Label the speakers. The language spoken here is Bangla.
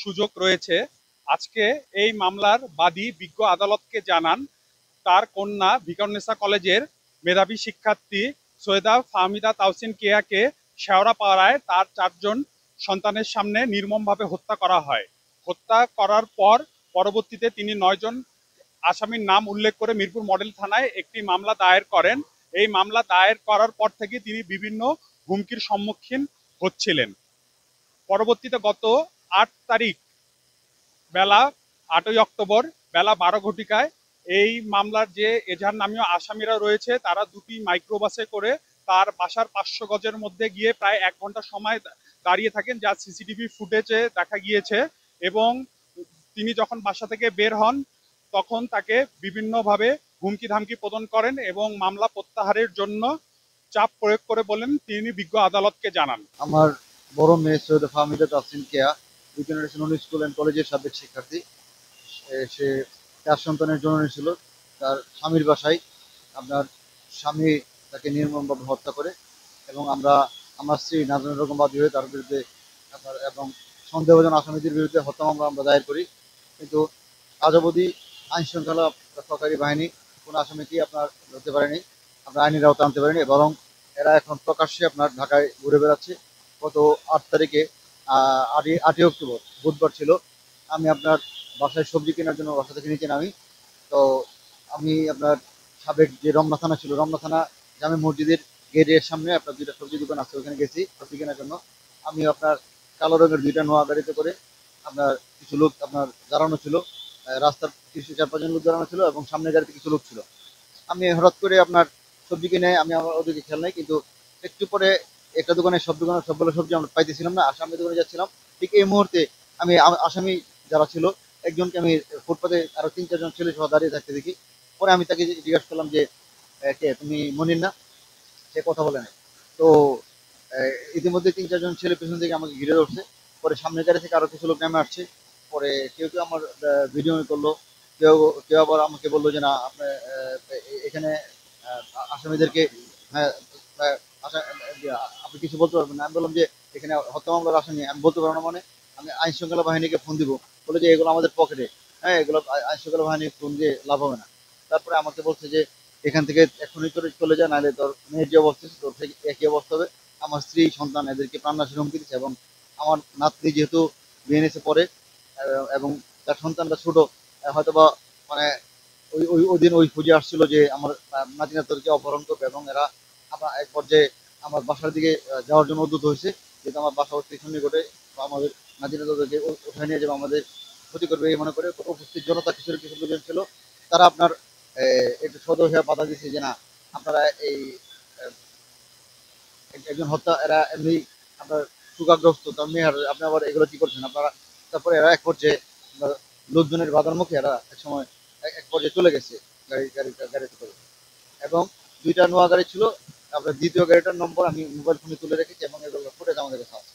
Speaker 1: সুযোগ রয়েছে। আজকে এই মামলার বাদী বিজ্ঞ আদালতকে জানান তার কন্যা ভিকারুননিসা কলেজের মেধাবী শিক্ষার্থী সৈয়দা ফাহমিদা তাহসিন কেয়াকে শেওড়াপাড়ায় তার 4 জন সন্তানের সামনে নির্মমভাবে হত্যা করা হয়। হত্যা করার পর পরবর্তীতে তিনি 9 জন আসামির নাম উল্লেখ করে মিরপুর মডেল থানায় একটি মামলা দায়ের করেন। এই মামলা দায়ের করার পর থেকে তিনি বিভিন্ন হুমকির সম্মুখীন হচ্ছিলেন। পরবর্তীতে গত 8 তারিখ বেলা 8ই অক্টোবর বেলা 12 ঘটিকায় এই মামলার যে এজাহার নামীয় আসামিরা রয়েছে তারা দুটি মাইক্রোবাসে করে তার বাসার 500 গজের মধ্যে গিয়ে প্রায় 1 ঘন্টা সময় দাঁড়িয়ে থাকেন, যা সিসিটিভি ফুটেজে দেখা গিয়েছে। এবং তিনি যখন বাসা থেকে বের হন তখন তাকে বিভিন্নভাবে হুমকি ধামকি প্রদান করেন এবং মামলা প্রত্যাহারের জন্য চাপ প্রয়োগ করে বলেন তিনি বিজ্ঞ আদালতকে জানান।
Speaker 2: আমার বড় মেয়ে সৈয়দা ফাহমিদা তাহসিন কেয়া জেনারেশন স্কুল অ্যান্ড কলেজের সাবেক শিক্ষার্থী। সে 4 সন্তানের জননী ছিল। তার স্বামীর বাসায় আপনার স্বামী তাকে নির্মমভাবে হত্যা করে এবং আমার স্ত্রী নাজমুল বেগম বাদী হয়ে তার বিরুদ্ধে এবং সন্দেহভাজন আসামিদের বিরুদ্ধে হত্যা মামলা আমরা দায়ের করি। কিন্তু আজ অবধি আইন শৃঙ্খলা রক্ষাকারী বাহিনী কোনো আসামিকেই আপনার ধরতে পারেনি, আপনার আইনের আওতায় আনতে পারেনি। বরং এরা এখন প্রকাশ্যে আপনার ঢাকায় ঘুরে বেড়াচ্ছে। গত 8 তারিখে 8ই অক্টোবর বুধবার ছিল, আমি আপনার বাসায় সবজি কেনার জন্য বাসা থেকে নিচে নামি। তো আমি আপনার সাবেক যে রমনা থানা ছিল, রমনা থানা জামে মসজিদের গেটের সামনে আপনার 2টা সবজি দোকান আছে, ওখানে গেছি সবজি কেনার জন্য। আমি আপনার কালো রঙের 2টা নোয়া গাড়িতে করে আপনার কিছু লোক আপনার দাঁড়ানো ছিল, রাস্তার কিছু 4-5 জন লোক দাঁড়ানো ছিল এবং সামনের গাড়িতে কিছু লোক ছিল। আমি হঠাৎ করে আপনার সবজি কিনে আমি আমার ওদিকে খেয়াল নাই, কিন্তু একটু পরে একটা দোকানে সবগুলো সবজি আমরা পাইতেছিলাম না, আর সামনের দোকানে যাচ্ছিলাম। ঠিক এই মুহূর্তে আমি আসামি যারা ছিল একজনকে আমি ফুটপাতে আরো 3-4 জন ছেলে সহ দাঁড়িয়ে থাকতে দেখি। পরে আমি তাকে জিজ্ঞাসা করলাম যে কে তুমি, মনির না? সে কথা বলে নাই। তো ইতিমধ্যে 3-4 জন ছেলে পেছন থেকে আমাকে ঘিরে ধরছে। পরে সামনের গাড়ি থেকে আরো কিছু লোক নেমে আসছে। পরে কেউ কেউ আমার ভিডিও করলো, কেউ কেউ আবার আমাকে বললো যে না আপনি এখানে আহ, আসামিদেরকে হ্যাঁ, আহ, আপনি কিছু বলতে পারবেন না। আমি বললাম যে এখানে হত্যা মামলার আসামি আমি বলতে পারবো না, মানে আমি আইন শৃঙ্খলা বাহিনীকে ফোন দিব? বলে যে এগুলো আমাদের পকেটে, হ্যাঁ এগুলো আইন শৃঙ্খলা বাহিনী ফোন দিয়ে লাভ হবে না। তারপরে আমাকে বলছে যে এখান থেকে এখনই করে চলে যায়, নাহলে তোর মেয়ের যে অবস্থা তোর থেকে একই অবস্থা হবে। আমার স্ত্রী সন্তান এদেরকে প্রাণনাশের হুমকি দিচ্ছে এবং আমার নাতনি যেহেতু বিএনএসে পড়ে এবং তার সন্তানটা ছোট, হয়তোবা মানে ওই দিন ওই খুঁজে আসছিল যে আমার নাতিনাতদেরকে অপহরণ করবে এবং এরা আমার এক পর্যায়ে আমার বাসার দিকে যাওয়ার জন্য উদ্যত হয়েছে, যেহেতু আমার বাসা হচ্ছে পিছনে ঘটে আমাদের নাতিনাতদেরকে উঠায় নিয়ে যাবে, আমাদের ক্ষতি করবে এই মনে করে উপস্থিত জনতা কিছু কিছু লোকজন ছিল। তারা আপনার একটু সদয় হয়ে বাধা দিচ্ছে যে না আপনারা এই আহ, একজন হত্যা, এরা এমনি আপনার শোকাগ্রস্ত তার মেয়ে, আপনি আবার এগুলো কি করছেন আপনারা? তারপরে এরা এক পর্যায়ে আপনার লোকজনের বাধার মুখে এরা এক সময় এক পর্যায়ে চলে গেছে গাড়িতে করে। এবং 2টা নোয়া গাড়ি ছিল। আপনার দ্বিতীয় গাড়িটার নম্বর আমি মোবাইল ফোনে তুলে রেখেছি এবং এগুলো ফুটেজ আমাদের কাছে আছে।